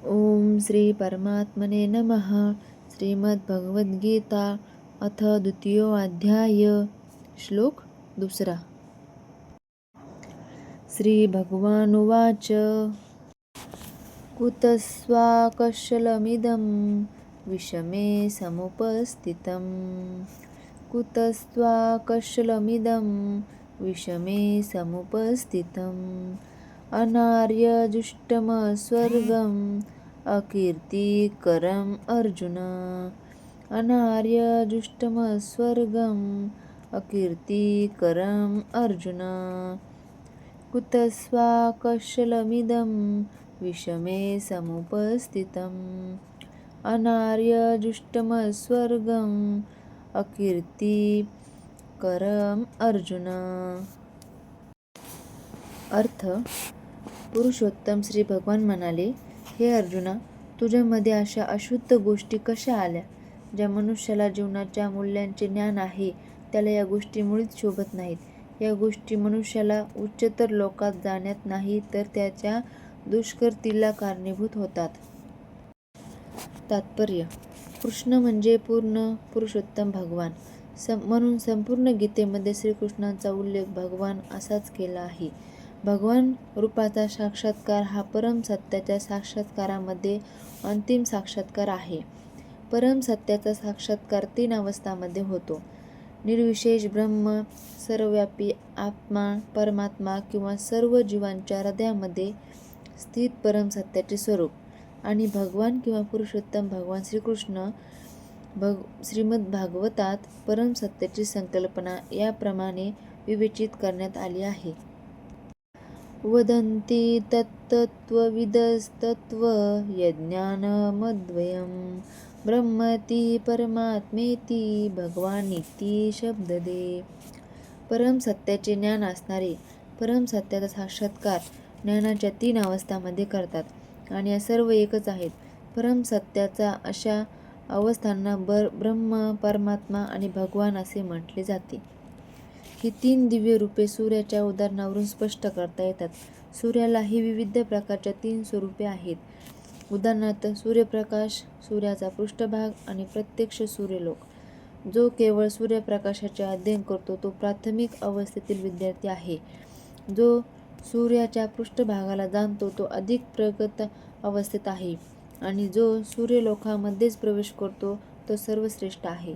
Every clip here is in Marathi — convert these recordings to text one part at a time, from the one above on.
ओम श्री परमात्मने नमः. श्रीमद्भगवद्गीता अथ द्वितीयोऽध्याय. श्लोक 2. श्री भगवानुवाच कुतस्त्वाकश्मलमिदं विषमे समुपस्थितं. कुतस्त्वाकश्मलमिदं विषमे समुपस्थितम्. अनार्यजुष्टमस्वर्गम् अकीर्तिकरम् अर्जुन. अनार्यजुष्टमस्वर्गम् अकीर्तिकरम् अर्जुन. कुतस्त्वाकश्मलमिदं विषमे समुपस्थितम्. अनार्यजुष्टमस्वर्गम् अकीर्तिकरम् अर्जुन. अर्थ: पुरुषोत्तम श्री भगवान म्हणाले, हे अर्जुना, तुझ्यामध्ये अशा अशुद्ध गोष्टी कशा आल्या? ज्या मनुष्याला जीवनाच्या मूल्यांचे ज्ञान आहे त्याला या गोष्टी मुळीच शोभत नाहीत. या गोष्टी मनुष्याला उच्चतर लोकात जाण्यात नाही तर त्याच्या दुष्कृतीला कारणीभूत होतात. तात्पर्य: कृष्ण म्हणजे पूर्ण पुरुषोत्तम भगवान. म्हणून संपूर्ण गीतेमध्ये श्रीकृष्णांचा उल्लेख भगवान असाच केला आहे. भगवान रूपाचा साक्षात्कार हा परम सत्याच्या साक्षात्कारामध्ये अंतिम साक्षात्कार आहे. परम सत्याचा साक्षात्कार 3 अवस्थांमध्ये होतो: निर्विशेष ब्रह्म, सर्वव्यापी आत्मा परमात्मा किंवा सर्व जीवांच्या हृदयामध्ये स्थित परम सत्याचे स्वरूप, आणि भगवान किंवा पुरुषोत्तम भगवान श्रीकृष्ण. श्रीमद्भागवतात परम सत्याची संकल्पना याप्रमाणे विवेचित करण्यात आली आहे. वदन्ति तत्तत्त्वविदस्तत्त्वज्ञानमद्वयं ब्रह्मेति परमात्मेति भगवानिति शब्ददे. परम सत्याचे ज्ञान असणारे परम सत्याचा साक्षात्कार ज्ञानाच्या 3 अवस्थांमध्ये करतात, आणि या सर्व एकच आहेत. परम सत्याच्या अशा अवस्थांना ब्रह्म, परमात्मा आणि भगवान असे म्हटले जाते. ही 3 दिव्य रूपे सूर्याच्या उदाहरणावरून स्पष्ट करता येतात. सूर्यालाही विविध प्रकारच्या 3 स्वरूपे आहेत. उदाहरणार्थ, सूर्यप्रकाश, सूर्याचा पृष्ठभाग आणि प्रत्यक्ष सूर्यलोक. जो केवळ सूर्यप्रकाशाचे अध्ययन करतो तो प्राथमिक अवस्थेतील विद्यार्थी आहे. जो सूर्याच्या पृष्ठभागाला जाणतो तो अधिक प्रगत अवस्थेत आहे, आणि जो सूर्यलोकामध्येच प्रवेश करतो तो सर्वश्रेष्ठ आहे.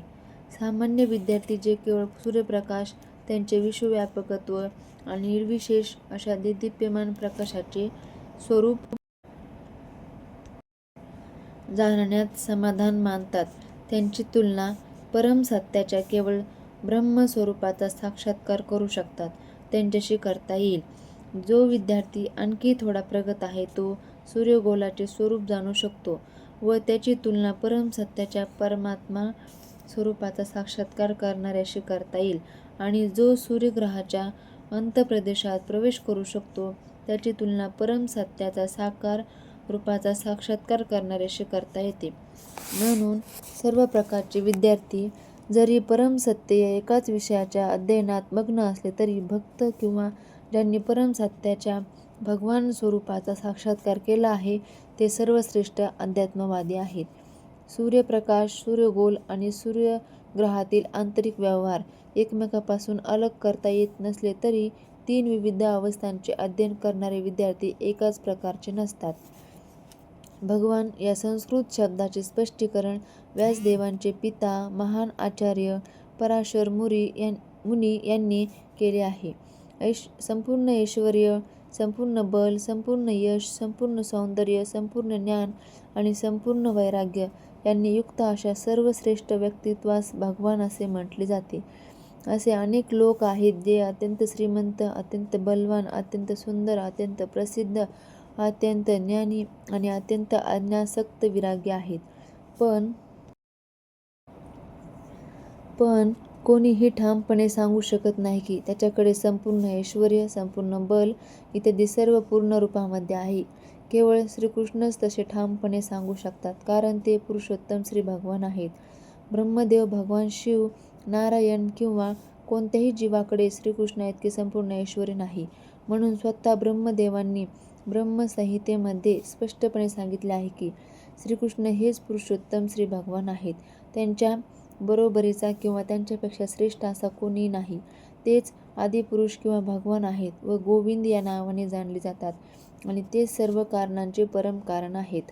सामान्य विद्यार्थी जे केवळ सूर्यप्रकाश, त्यांचे विश्वव्यापकत्व आणि निर्विशेष अशा देदीप्यमान प्रकाशाचे स्वरूप जाणण्यात समाधान मानतात, त्यांची तुलना परम सत्याच्या केवळ ब्रह्मस्वरूपाचा साक्षात्कार करू शकतात त्यांच्याशी करता येईल. जो विद्यार्थी आणखी थोडा प्रगत आहे तो सूर्यगोलाचे स्वरूप जाणू शकतो व त्याची तुलना परम सत्याच्या परमात्मा स्वरूपाचा साक्षात्कार करणाऱ्याशी करता येईल, आणि जो सूर्यग्रहाच्या अंतप्रदेशात प्रवेश करू शकतो त्याची तुलना परम सत्याचा साकार रूपाचा साक्षात्कार करणाऱ्याशी करता येते. म्हणून सर्व प्रकारचे विद्यार्थी जरी परम सत्य या एकाच विषयाच्या अध्ययनात मग्न असले तरी भक्त किंवा ज्यांनी परम सत्याच्या भगवान स्वरूपाचा साक्षात्कार केला आहे ते सर्वश्रेष्ठ अध्यात्मवादी आहेत. सूर्यप्रकाश, सूर्यगोल आणि सूर्यग्रहातील आंतरिक व्यवहार एकमेकांपासून अलग करता येत नसले तरी 3 विविध अवस्थांचे अध्ययन करणारे विद्यार्थी एकाच प्रकारचे नसतात. भगवान या संस्कृत शब्दाचे स्पष्टीकरण व्यासदेवांचे पिता महान आचार्य पराशर मुनी यांनी केले आहे. संपूर्ण ऐश्वर्य, संपूर्ण बल, संपूर्ण यश, संपूर्ण सौंदर्य, संपूर्ण ज्ञान आणि संपूर्ण वैराग्य यांनी युक्त अशा सर्वश्रेष्ठ व्यक्तित्वास भगवान असे म्हटले जाते. असे अनेक लोक आहेत जे अत्यंत श्रीमंत, अत्यंत बलवान, अत्यंत सुंदर, अत्यंत प्रसिद्ध, अत्यंत ज्ञानी आणि अत्यंत अज्ञासक्त विरागी आहेत. पण कोणीही ठामपणे सांगू शकत नाही की त्याच्याकडे संपूर्ण ऐश्वर्य, संपूर्ण बल इत्यादी सर्व पूर्ण रूपामध्ये आहे. केवळ श्रीकृष्णच तसे ठामपणे सांगू शकतात, कारण ते पुरुषोत्तम श्री भगवान आहेत. ब्रह्मदेव, भगवान शिव, नारायण किंवा कोणत्याही जीवाकडे श्रीकृष्णा इतके संपूर्ण ऐश्वर्य नाही. म्हणून स्वतः ब्रह्मदेवांनी ब्रह्मसंहितेमध्ये स्पष्टपणे सांगितले आहे की श्रीकृष्ण हेच पुरुषोत्तम श्री भगवान आहेत. त्यांच्या बरोबरीचा किंवा त्यांच्यापेक्षा श्रेष्ठ असा कोणी नाही. तेच आदिपुरुष किंवा भगवान आहेत व गोविंद या नावाने जाणले जातात आणि तेच सर्व कारणांचे परम कारण आहेत.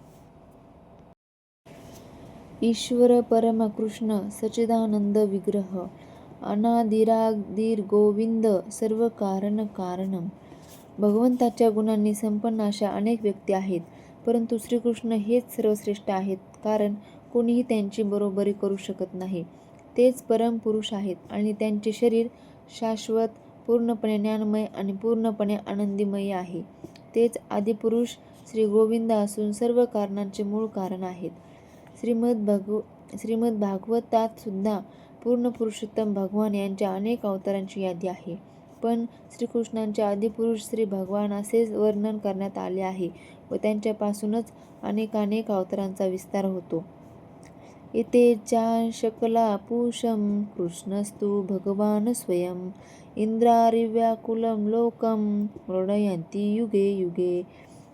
ईश्वर परम कृष्ण सच्चिदानंद विग्रह अनादिरादिर गोविंद सर्व कारण कारणम. भगवंताच्या गुणांनी संपन्न अशा अनेक व्यक्ती आहेत, परंतु श्रीकृष्ण हेच सर्वश्रेष्ठ आहेत, कारण कोणीही त्यांची बरोबरी करू शकत नाही. तेच परम पुरुष आहेत आणि त्यांचे शरीर शाश्वत, पूर्णपणे ज्ञानमय आणि पूर्णपणे आनंदमय आहे. तेच आदिपुरुष श्री गोविंद असून सर्व कारणांचे मूळ कारण आहेत. श्रीमद भागवतात सुद्धा पूर्ण पुरुषोत्तम भगवान यांच्या अनेक अवतारांची यादी आहे, पण श्रीकृष्णांचे आदिपुरुष श्री भगवान असेच वर्णन करण्यात आले आहे व त्यांच्यापासूनच अनेकानेक अवतारांचा विस्तार होतो. इते चा शकला पुरुषं कृष्णस्तु भगवान स्वयं इंद्रारिव्याकुलं लोकं मृडयन्ति युगे युगे.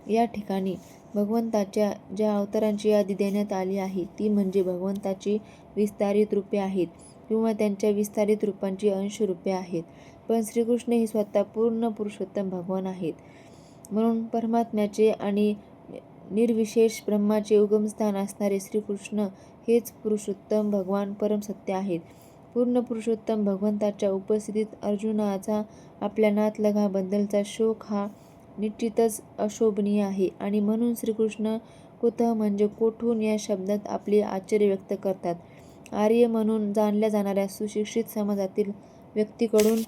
या ठिकाणी भगवंताच्या ज्या अवतारांची यादी देण्यात आली आहे ती म्हणजे भगवंताची विस्तारित रूपे आहेत किंवा त्यांच्या विस्तारित रूपांची अंशरूपे आहेत. पण श्रीकृष्ण हे स्वतः पूर्ण पुरुषोत्तम भगवान आहेत. म्हणून परमात्म्याचे आणि निर्विशेष ब्रह्माचे उगमस्थान असणारे श्रीकृष्ण हेच पुरुषोत्तम भगवान परमसत्य आहेत. पूर्ण पुरुषोत्तम भगवंताच्या उपस्थितीत अर्जुनाचा आपल्या नातलगाबद्दलचा शोक हा निश्चितच अशोभनीय आहे आणि म्हणून श्रीकृष्ण कुतः म्हणजे कोठून या शब्दात आपले आश्चर्य व्यक्त करतात. आर्य म्हणून जाणल्या जाणाऱ्या सुशिक्षित समाजातील व्यक्तीकडून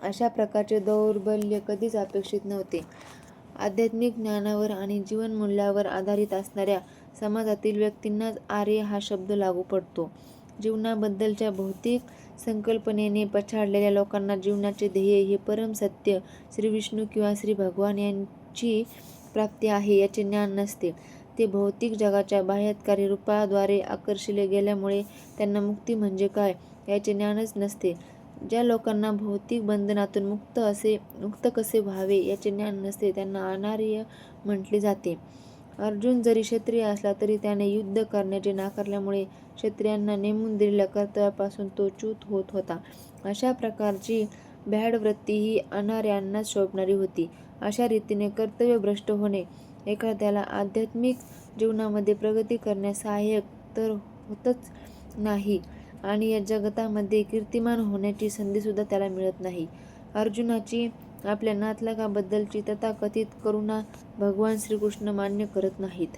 अशा प्रकारचे दौर्बल्य कधीच अपेक्षित नव्हते. आध्यात्मिक ज्ञानावर आणि जीवनमूल्यावर आधारित असणाऱ्या समाजातील व्यक्तींनाच आर्य हा शब्द लागू पडतो. जीवनाबद्दलच्या भौतिक संकल्पनेने पछाडलेल्या लोकांना जीवनाचे ध्येय हे परम सत्य श्री विष्णू किंवा श्री भगवान यांची प्राप्ती आहे याचे ज्ञान नसते. ते भौतिक जगाच्या बाह्यकारी रूपाद्वारे आकर्षिले गेल्यामुळे त्यांना मुक्ती म्हणजे काय याचे ज्ञानच नसते. ज्या लोकांना भौतिक बंधनातून मुक्त कसे व्हावे याचे ज्ञान नसते त्यांना अनार्य म्हटले जाते. अर्जुन जरी क्षत्रिय असला तरी त्याने युद्ध करण्याचे नाकारल्यामुळे क्षत्रियांना नेमून दिलेल्या कर्तव्यापासून तो च्युत होत होता. अशा प्रकारची भ्याड वृत्ती ही अनार्यांनाच शोभणारी होती. अशा रीतीने कर्तव्यभ्रष्ट होणे एखाद्याला आध्यात्मिक जीवनामध्ये प्रगती करण्यास सहाय्यक तर होतच नाही आणि या जगतामध्ये कीर्तिमान होण्याची संधीसुद्धा त्याला मिळत नाही. अर्जुनाची आपल्या नातलगाबद्दलची तथाकथित करुणा भगवान श्रीकृष्ण मान्य करत नाहीत.